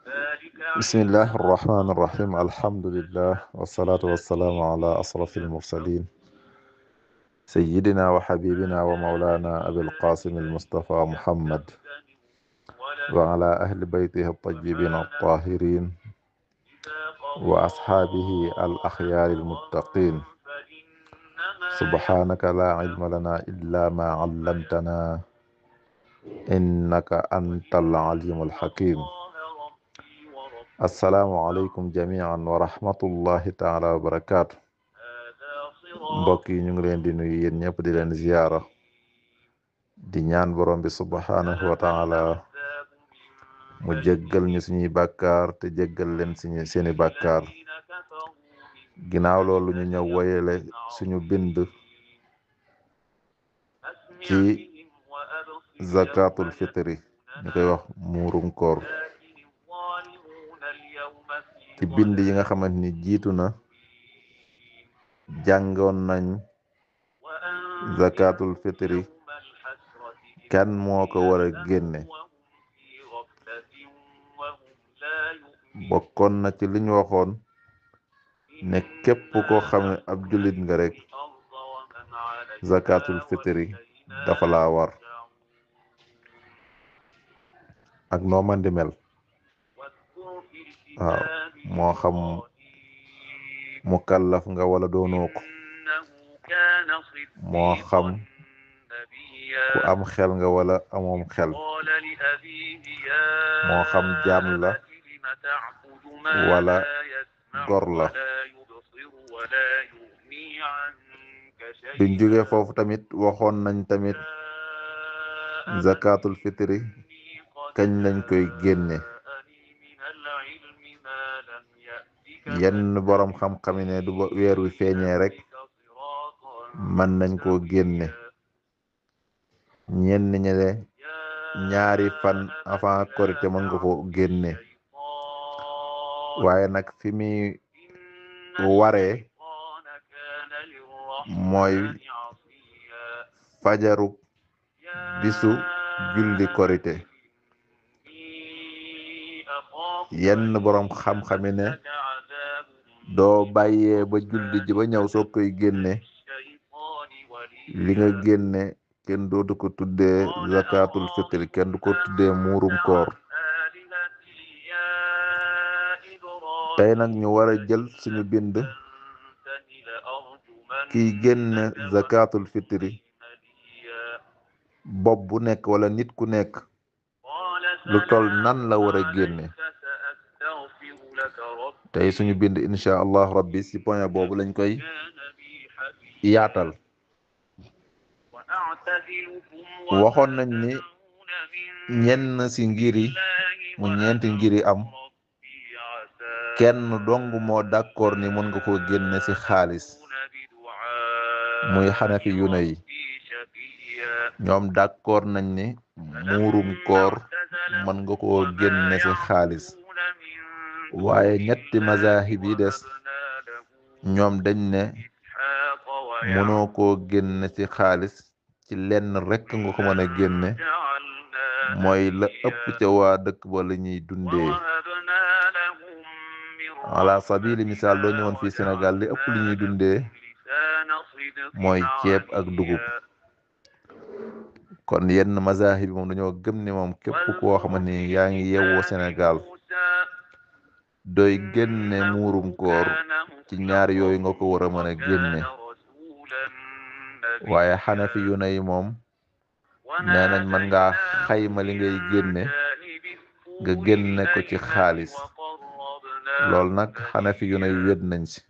بسم الله الرحمن الرحيم. الحمد لله والصلاة والسلام على أشرف المرسلين سيدنا وحبيبنا ومولانا أبي القاسم المصطفى محمد وعلى أهل بيته الطيبين الطاهرين وأصحابه الأخيار المتقين. سبحانك لا علم لنا إلا ما علمتنا إنك أنت العليم الحكيم. السلام عليكم جميعا ورحمة الله تعالى وبركاته. mbokk yi ñu ngi leen di nuyu yéen ñëpp di leen ziyaara di ñaan borom bi subhanahu wa taala mu jéggal ñu suñuy bàkkaar te jéggal leen seeni bàkkaar. ginnaaw loolu ñu ñëw woyele suñu bind ci zakatul fitri ñu koy wax muurum koor. ci bind yi nga xamante ni jiitu na jàngoon nañ zakatul fitri kan moo ko war a génne. bokkoon na ci liñ waxoon ne képp koo xam ne ab jullit nga rek zakatul fitri dafa laa war ak noo man di mel. waaw moo xam mukallaf nga wala doonoo ko, moo xam ku am xel nga wala amoom xel, moo xam jaam la wala gor la. biñ jógee foofu tamit waxoon nañ tamit zakatul fitri kañ lañ koy génne. yenn borom xam-xami ne du ba weer wi feeñee rek mën nañ koo génne. ñenn ñi ne ñaari fan avant korité mën nga ko génne. waaye nag fi muy waree mooy fajaru bisu julli korité. yenn borom xam-xami ne doo bàyyee ba julli ji ba ñëw soo koy génne. li nga génne kenn dootu ko tuddee zakatul fitri, kenn du ko tuddee muurum koor. tey nag ñu war a jël suñu bind kiy génne zakatul fitri bopp bu nekk wala nit ku nekk lu tol nan la war a génne. tey suñu bind incha allah rabbi si point boobu lañ koy yaatal. waxoon nañ ni ñenn si ngiri mu ñeenti ngiri am kenn dong moo d'accord ni mën nga koo génne ci xaalis, muy xanafi yu ne yi. ñoom d'accord nañ ni muurum koor mën nga koo génne ci xaalis. waaye ñetti mazahib yi des ñoom dañ ne mënoo koo génne ci xaalis, ci lenn rekk nga ko mën a génne, mooy la ëpp ca waa dëkk ba la ñuy dundee. ala sabili misaal doo ñëwoon fii Sénégal li ëpp li ñuy dundee mooy ceeb ak dugub. kon yenn mazahib yi moom dañoo gëm ni moom képp koo xamante ni yaa ngi yewwoo Sénégal doy génne muurum koor ci ñaar yooyu nga ko war a mën a génne. waaye xanafi yu ne yi moom nee nañ mën ngaa xayma li ngay génne nga génne ko ci xaalis. loolu nag xanafi yu ne yi wét nañ si.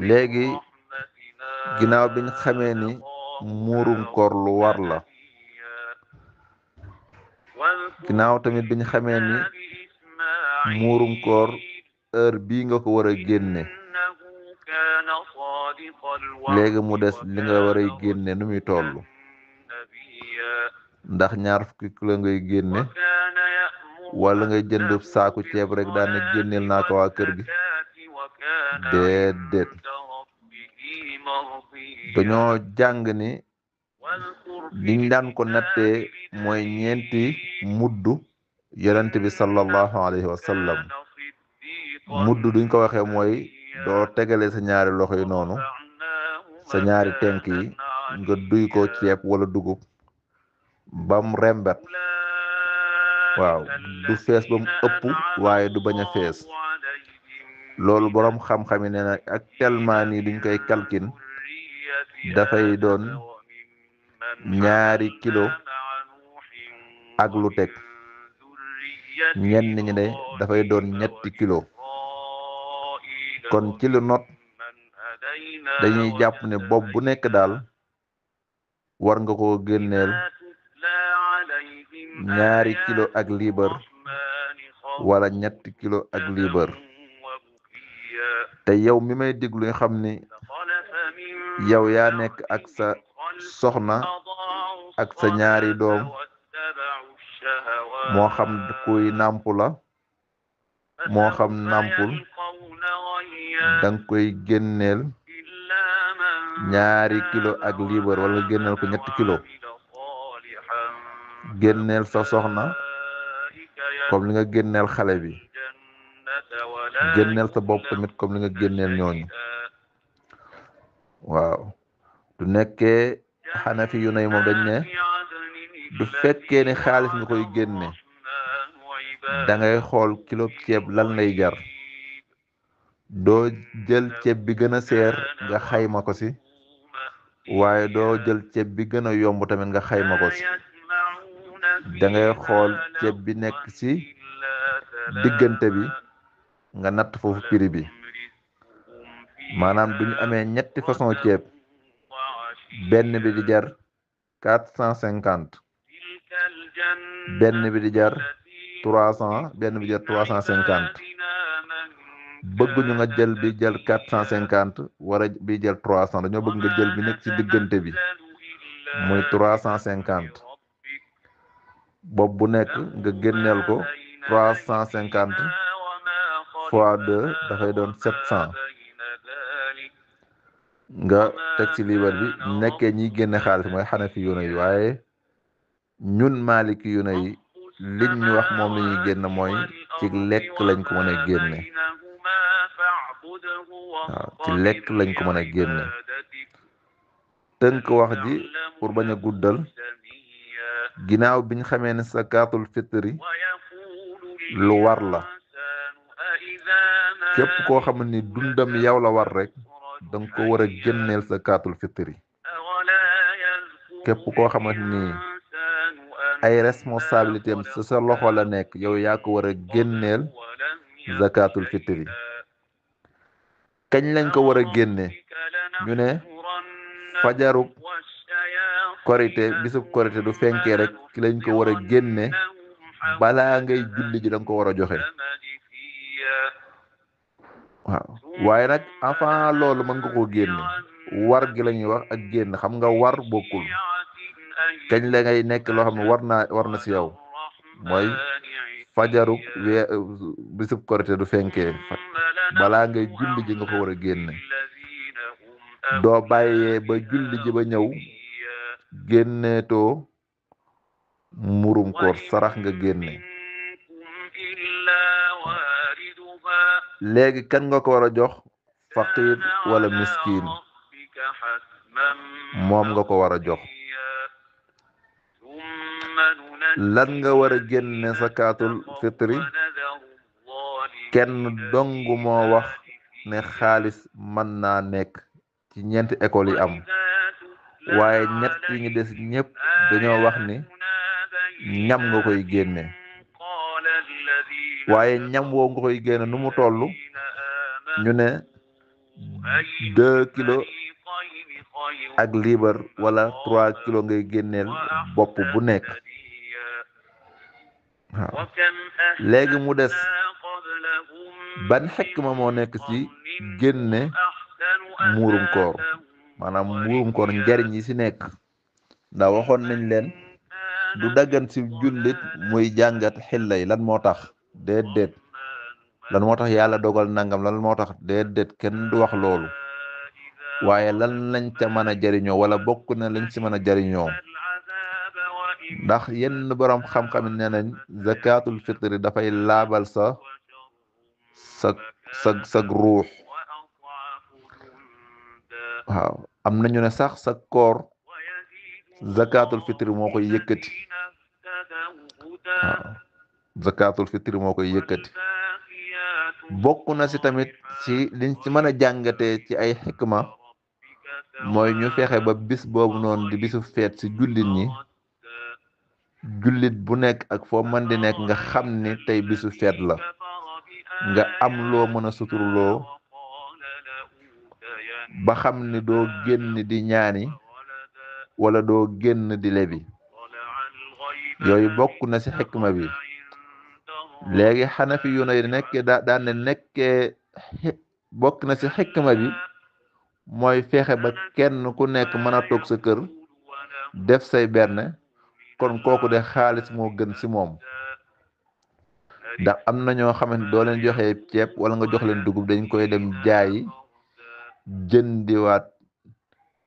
léegi ginnaaw biñ xamee ni muurum koor lu war la, ginnaaw tamit biñ xamee ni muurum koor heure bii nga ko war a génne, léegi mu des li nga war a génne nu muy toll. ndax ñaar fukki kilo ngay génne wala ngay jënd saaku ceeb rek daan ne génneel naa ko waa kër gi? déedéet. dañoo jàng ni liñ daan ko nattee mooy ñeenti muddu yonent bi sallallahu alayhi wa sallam mudd duñ ko waxee mooy doo tegale sa ñaari loxo yi noonu sa ñaari tenk yi nga duy ko ceeb wala dugub bam rembet waaw du fees ba mu ëpp waaye du bañ a fees loolu boroom xam-xam yi nee na actuellement nii duñ koy kalkin dafay doon 2 kilo ak lu teg ñenn ñi ne dafay doon 3 kilo kon ci lu not dañuy jàpp ne bopp bu nekk daal war nga koo génneel 2 kilo ak liibar wala 3 kilo ak liibar te yow mi may déglu nga xam ni yow yaa nekk ak sa soxna ak sa ñaari doom moo xam kuy nàmpu la moo xam nàmpul danga koy génneel 2 kilo ak liibar wala génneel ko 3 kilo génneel sa soxna comme li nga génneel xale bi génneel sa bopp tamit comme li nga génneel ñooñu waaw du nekkee xanafi yu nay moom dañ ne du fekkee ne xaalis nga koy génne da ngay xool kilo ceeb lan lay jar doo jël ceeb bi gën a seer nga xayma ko ci waaye doo jël ceeb bi gën a yomb tamit nga xayma ko ci da ngay xool ceeb bi nekk ci diggante bi nga natt foofu prix bi maanaam duñu amee ñetti façon ceeb benn bi di jar 450 benn bi di jar 300 benn bi jar 350 bëgguñu nga jël bi jël 450 wala bi jël 300 dañoo bëgg nga jël bi nekk ci diggante bi muy 350 bopp bu nekk nga génneel ko 350 fois 2 dafay doon 700 nga teg ci liibar bi nekkee ñiy génne xaalis mooy xanafi yu yi waaye ñun maliki yu yi liñ ñu wax moom la ñuy génn mooy ci lekk lañ ko mën a génne waaw ci lekk lañ ko mën a génne tënk wax ji pour bañ a guddal ginnaaw biñ xamee ne zakaatul fitri lu war la képp koo xam ni dundam yow la war rek danga ko war a génneel zakaatul fitri képp koo xamante ni ay responsabilité am sa loxo la nekk yow yaa ko war a génneel zakaatul fitri kañ lañ ko war a génne ñu ne fajarub korité bisub korité du fenkee rek ki lañ ko war a génne balaa ngay julli ji danga ko war a joxe waaw waaye nag avant loolu mën nga koo génne war gi la ñuy wax ak génn xam nga war bokkul kañ la ngay nekk loo xam ne war na ci yow mooy fajaruk bisub korité du fenkee balaa ngay julli ji nga ko war a génne doo bàyyee ba julli ji ba ñëw génneetoo murum koor sarax nga génne léegi kan nga ko war a jox faqir wala miskin moom nga ko war a jox lan nga war a génne zakaatul fitri kenn dong moo wax ne xaalis mën naa nekk ci ñeenti école yi am waaye ñett yi ngi des ñëpp dañoo wax ni ñam nga koy génne waaye ñam woo nga koy génne nu mu toll ñu ne 2 kilos ak liibar wala 3 kilos ngay génneel bopp bu nekk waaw léegi mu des ban xikma moo nekk ci génne muurum koor maanaam muurum koor njariñ yi ci nekk ndax waxoon nañ leen du daggan ci jullit muy jàngat xillay lan moo tax déedéet lan moo tax yàlla dogal nangam lan moo tax déedéet kenn du wax loolu waaye lan lañ ca mën a jariñoo wala bokk na lañ ci mën a jariñoo ndax yenn borom xam-xam nee nañ zakatul fitri dafay laabal sa ruux. waaw am nañu ne sax sa koor zakatul fitri moo koy yëkkati. waaw zakatul fitri moo koy yëkkati. bokk na si tamit ci liñ ci mën a jàngatee ci ay xikma mooy ñu fexe ba bis boobu noonu di bisu feet ci jullit ñi, jullit bu nekk ak foo mën di nekk nga xam ni tey bisu feet la, nga am loo mën a suturloo ba xam ni doo génn di ñaani wala doo génn di lebi. yooyu bokk na ci xikma bi. léegi xanafi yu ne nekkee daan ne nekkee bokk na ci xikma bi mooy fexe ba kenn ku nekk mën a toog sa kër def say berne, kon kooku de xaalis moo gën ci moom. ndax am na ñoo xamante doo leen joxe ceeb wala nga jox leen dugub, dañ koy dem jaayi jëndiwaat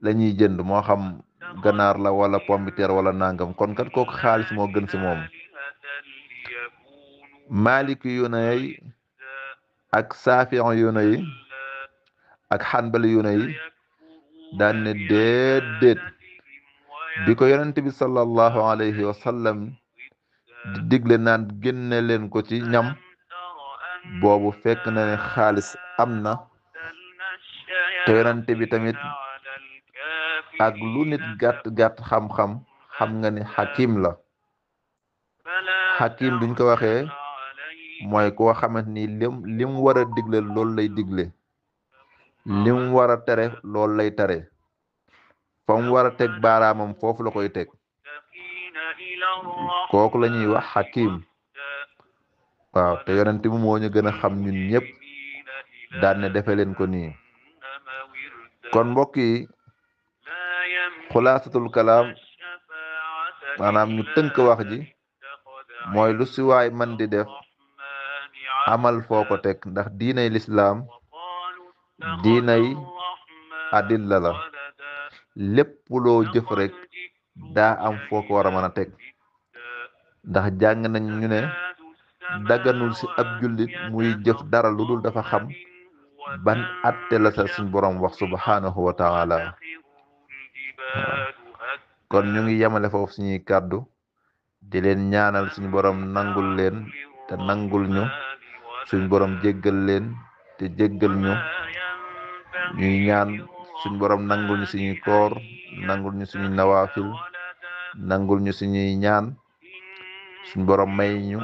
la ñuy jënd, moo xam ganaar la wala pombiteer wala nangam, kon kat kooku xaalis moo gën ci moom. maliki yu ne yi ak saafiyan yu ne yi ak xanbali yu ne yi daan ne déedéet, bi ko yonent bi sallallahu alayhi wa sallam di digle naan génne leen ko ci ñam boobu fekk na ne xaalis am na, te yonent bi tamit ak lu nit gàtt gàtt xam-xam xam nga ni xakim la. xakim duñ ko waxee mooy koo xamante ni lim war a digle loolu lay digle, lim war a tere loolu lay tere, fa mu war a teg baaraamam foofu la koy teg. kooku la ñuy wax xakim. waaw te yonent bi moo ñu gën a xam ñun ñëpp daan ne defe leen ko nii. kon mbokk yi, xulaasatul kalaam maanaam ñu tënk wax ji mooy lu si waay man di def amal foo ko teg, ndax diinay lislaam diinay adilla la. lépp loo jëf rek daa am foo ko war a mën a teg, ndax jàng nañ ñu ne daganul ci ab jullit muy jëf dara lu dul dafa xam ban atte la sa suñ borom wax subhanahu wa taala. kon ñu ngi yemale foofu suñuy kàddu di leen ñaanal suñu borom nangul leen te nangul ñu, suñ borom jéggal leen te jéggal ñu. ñuy ñaan suñ borom nangul ñu suñuy koor, nangul ñu suñuy nawaafil, nangul ñu suñuy ñaan. suñ borom may ñu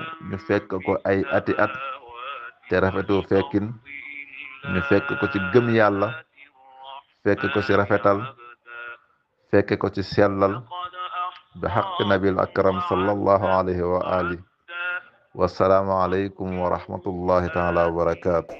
fekk ko ay ati at te rafetoo fekkin, ñu fekk ko ci gëm yàlla, fekk ko ci rafetal, fekk ko ci sellal bi xaqi nabil akram sallallahu alayhi wa alihi. wasalaamu alaykum wa rahmatullahi taala wa barakaatu.